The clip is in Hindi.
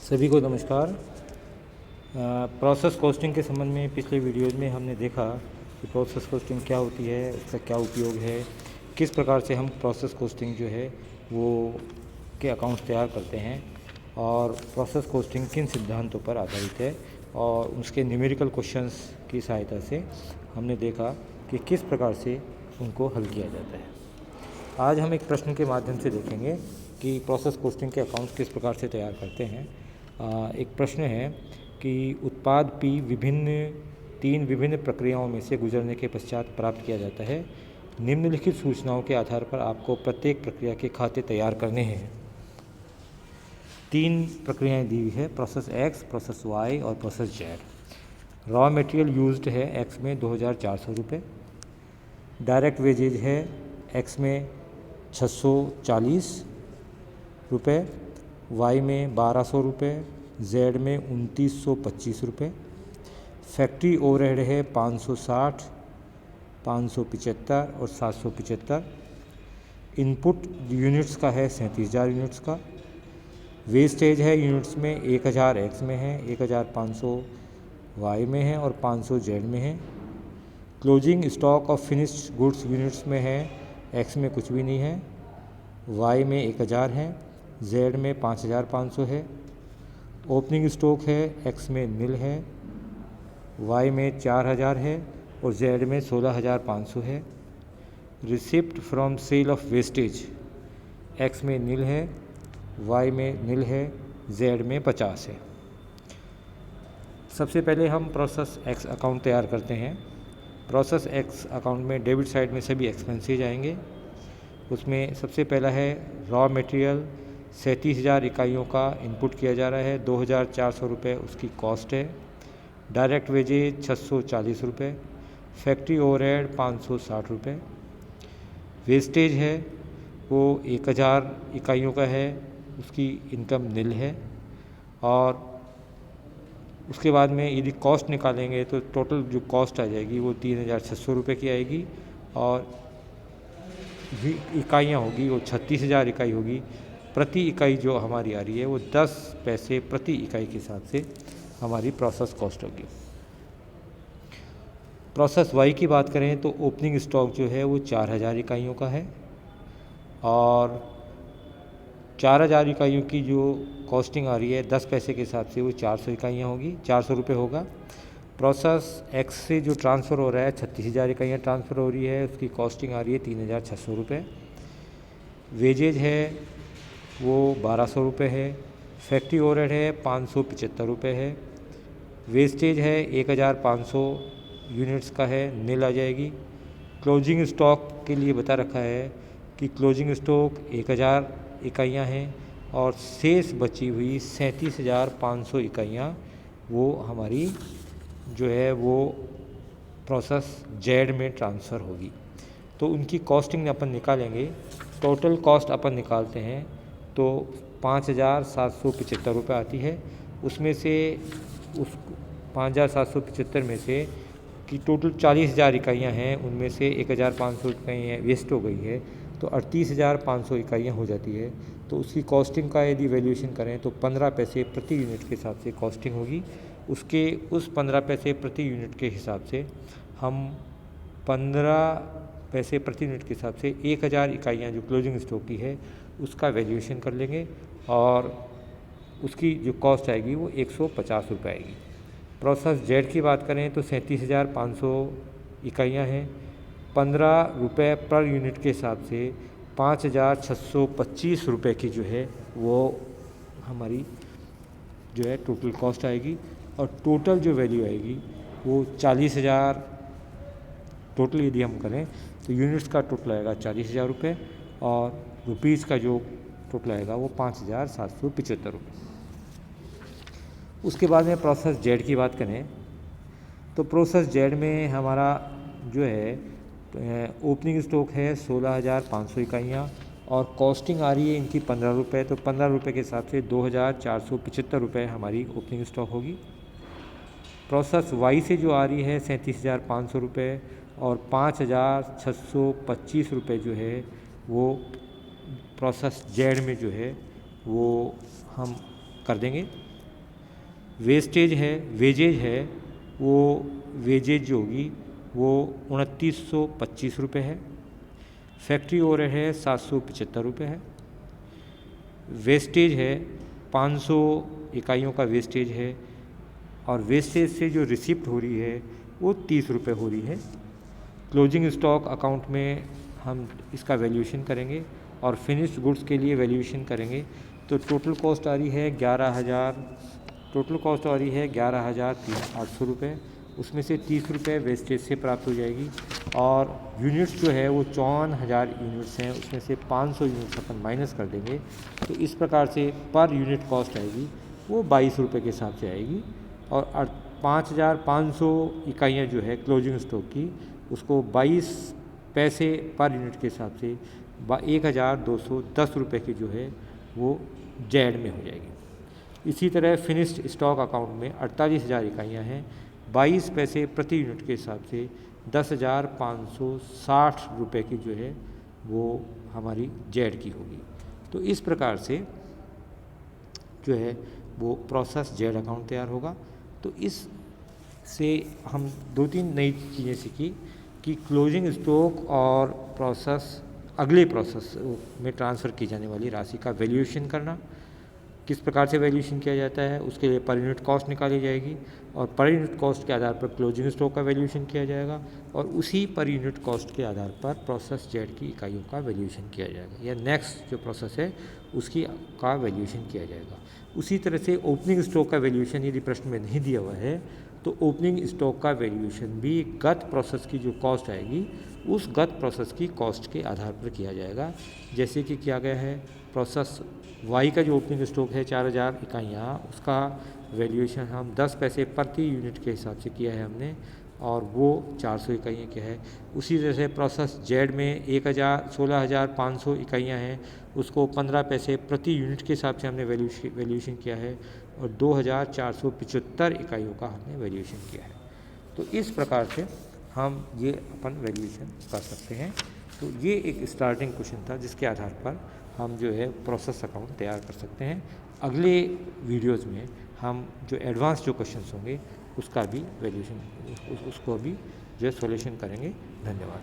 सभी को नमस्कार। प्रोसेस कॉस्टिंग के संबंध में पिछले वीडियोज़ में हमने देखा कि प्रोसेस कॉस्टिंग क्या होती है, उसका क्या उपयोग है, किस प्रकार से हम प्रोसेस कॉस्टिंग जो है वो के अकाउंट्स तैयार करते हैं और प्रोसेस कॉस्टिंग किन सिद्धांतों पर आधारित है और उसके न्यूमेरिकल क्वेश्चंस की सहायता से हमने देखा कि किस प्रकार से उनको हल किया जाता है। आज हम एक प्रश्न के माध्यम से देखेंगे कि प्रोसेस कॉस्टिंग के अकाउंट्स किस प्रकार से तैयार करते हैं। एक प्रश्न है कि उत्पाद P तीन विभिन्न प्रक्रियाओं में से गुजरने के पश्चात प्राप्त किया जाता है। निम्नलिखित सूचनाओं के आधार पर आपको प्रत्येक प्रक्रिया के खाते तैयार करने हैं। तीन प्रक्रियाएं दी हुई है, प्रोसेस X, प्रोसेस Y और process Z। Raw material used है X में 2400 रुपये, डायरेक्ट वेजेज है X में 640 रुपये, Y में 1200 रुपये, Z में 2925 रुपये। फैक्ट्री ओवरहेड है 560, 575 और 775। इनपुट यूनिट्स का है 37,000 यूनिट्स का। वेस्टेज है यूनिट्स में 1000 X में है, 1500 Y में है और 500 Z में है। Closing stock of finished goods units में है, X में कुछ भी नहीं है, Y में 1000 है, Z में 5500 है। ओपनिंग स्टॉक है X में नील है, Y में 4000 है और Z में 16500 है। Receipt from sale of wastage X में नील है, Y में नील है, Z में 50 है। सबसे पहले हम प्रोसेस X अकाउंट तैयार करते हैं। प्रोसेस X अकाउंट में डेबिट साइड में सभी एक्सपेंसेज आएंगे। उसमें सबसे पहला है रॉ मटेरियल 37,000 इकाइयों का इनपुट किया जा रहा है, 2400 रुपये उसकी कॉस्ट है। डायरेक्ट वेजेज 640 रुपये, फैक्ट्री ओवरहेड 560 रुपये। वेस्टेज है वो 1000 इकाइयों का है, उसकी इनकम नील है। और उसके बाद में यदि कॉस्ट निकालेंगे तो टोटल जो कॉस्ट आ जाएगी वो 3600 रुपये की आएगी और इकाइयाँ होगी वो 36,000 इकाई होगी। प्रति इकाई जो हमारी आ रही है वो 10 पैसे प्रति इकाई के हिसाब से हमारी प्रोसेस कॉस्ट होगी। प्रोसेस Y की बात करें तो ओपनिंग स्टॉक जो है वो 4000 इकाइयों का है और 4000 इकाइयों की जो कॉस्टिंग आ रही है 10 पैसे के हिसाब से वो 400 इकाइयाँ होगी, 400 रुपये होगा। प्रोसेस X से जो ट्रांसफ़र हो रहा है 36,000 इकाइयाँ ट्रांसफ़र हो रही है, उसकी कॉस्टिंग आ रही है 3600 रुपये। वेजेज है वो 1200 रुपये है। फैक्ट्री ओवरहेड है 575 रुपये है। वेस्टेज है 1500 यूनिट्स का है, नील आ जाएगी। क्लोजिंग स्टॉक के लिए बता रखा है कि क्लोजिंग स्टॉक 1000 इकाइयाँ हैं और शेष बची हुई 37,500 इकाइयाँ वो हमारी जो है वो प्रोसेस Z में ट्रांसफ़र होगी। तो उनकी कॉस्टिंग अपन निकालेंगे। टोटल कॉस्ट अपन निकालते हैं तो 5,775 रुपये आती है। उसमें से उस 5,775 में से कि टोटल 40,000 इकाइयाँ हैं, उनमें से 1,500 इकाइयाँ वेस्ट हो गई है तो 38,500 इकाइयाँ हो जाती है। तो उसकी कॉस्टिंग का यदि वैल्यूएशन करें तो 15 पैसे प्रति यूनिट के हिसाब से कॉस्टिंग होगी। उस 15 पैसे प्रति यूनिट के हिसाब से हम 15 पैसे प्रति यूनिट के हिसाब से 1000 इकाइयाँ जो क्लोजिंग स्टॉक की है उसका वैल्यूएशन कर लेंगे और उसकी जो कॉस्ट आएगी वो 150 रुपये आएगी। प्रोसेस Z की बात करें तो 37,500 इकाइयाँ हैं, 15 रुपये पर यूनिट के हिसाब से 5,625 रुपये की जो है वो हमारी जो है टोटल कॉस्ट आएगी और टोटल जो वैल्यू आएगी वो 40,000। टोटल यदि हम करें तो यूनिट्स का टोटल आएगा 40,000 रुपये और रुपीज़ का जो टोटल आएगा वो 5,775 रुपये। उसके बाद में प्रोसेस Z की बात करें तो प्रोसेस Z में हमारा जो है ओपनिंग स्टॉक है 16,500 इकाइयाँ और कॉस्टिंग आ रही है इनकी 15 रुपये। तो 15 रुपये के हिसाब से 2,475 रुपये हमारी ओपनिंग स्टॉक होगी। प्रोसेस Y से जो आ रही है 37,500 रुपये और 5,625 रुपये जो है वो प्रोसेस Z में जो है वो हम कर देंगे। वेस्टेज है, वेजेज है, वो वेजेज जो होगी वो 2925 रुपये है। फैक्ट्री ओवरहेड है 775 रुपये है। वेस्टेज है 500 इकाइयों का वेस्टेज है, और वेस्टेज से जो रिसिप्ट हो रही है वो 30 रुपये हो रही है। क्लोजिंग स्टॉक अकाउंट में हम इसका वैल्यूएशन करेंगे और फिनिश्ड गुड्स के लिए वैल्यूएशन करेंगे। तो टोटल कॉस्ट आ रही है 11,800 रुपये। उसमें से 30 रुपये वेस्टेज से प्राप्त हो जाएगी, और यूनिट्स जो है वो 54,000 यूनिट्स हैं, उसमें से 500 यूनिट्स अपन माइनस कर देंगे। तो इस प्रकार से पर यूनिट कॉस्ट आएगी वो 22 रुपये के हिसाब से आएगी। और 5,500 इकाइयाँ जो है क्लोजिंग स्टॉक की, उसको 22 पैसे पर यूनिट के हिसाब से 1,210 रुपये की जो है वो जेड में हो जाएगी। इसी तरह फिनिश्ड स्टॉक अकाउंट में 48,000 इकाइयाँ हैं, 22 पैसे प्रति यूनिट के हिसाब से 10,560 रुपये की जो है वो हमारी जेड की होगी। तो इस प्रकार से जो है वो प्रोसेस जेड अकाउंट तैयार होगा। तो इस से हम 2-3 नई चीज़ें सीखी कि क्लोजिंग स्टॉक और प्रोसेस, अगले प्रोसेस में ट्रांसफ़र की जाने वाली राशि का वैल्यूएशन करना, किस प्रकार से वैल्यूएशन किया जाता है, उसके लिए पर यूनिट कॉस्ट निकाली जाएगी, और पर यूनिट कॉस्ट के आधार पर क्लोजिंग स्टॉक का वैल्यूएशन किया जाएगा, और उसी पर यूनिट कॉस्ट के आधार पर प्रोसेस जेड की इकाइयों का वैल्यूएशन किया जाएगा, या नेक्स्ट जो प्रोसेस है उसकी का वैल्यूएशन किया जाएगा। उसी तरह से ओपनिंग स्टॉक का वैल्यूएशन यदि प्रश्न में नहीं दिया हुआ है तो ओपनिंग स्टॉक का वैल्यूएशन भी गत प्रोसेस की जो कॉस्ट आएगी उस गत प्रोसेस की कॉस्ट के आधार पर किया जाएगा। जैसे कि किया गया है प्रोसेस वाई का जो ओपनिंग स्टॉक है 4,000 इकाइयाँ, उसका वैल्यूएशन हम 10 पैसे प्रति यूनिट के हिसाब से किया है हमने, और वो 400 इकाइयाँ क्या है। उसी तरह से प्रोसेस जेड में 16,500 इकाइयाँ हैं, उसको 15 पैसे प्रति यूनिट के हिसाब से हमने वैल्यूएशन किया है, और 2,475 इकाइयों का हमने वैल्यूएशन किया है। तो इस प्रकार से हम ये अपन वैल्यूएशन कर सकते हैं। तो ये एक स्टार्टिंग क्वेश्चन था जिसके आधार पर हम जो है प्रोसेस अकाउंट तैयार कर सकते हैं। अगले वीडियोज़ में हम जो एडवांस जो क्वेश्चंस होंगे उसका भी वैल्यूएशन उसको भी जो है सॉल्यूशन करेंगे। धन्यवाद।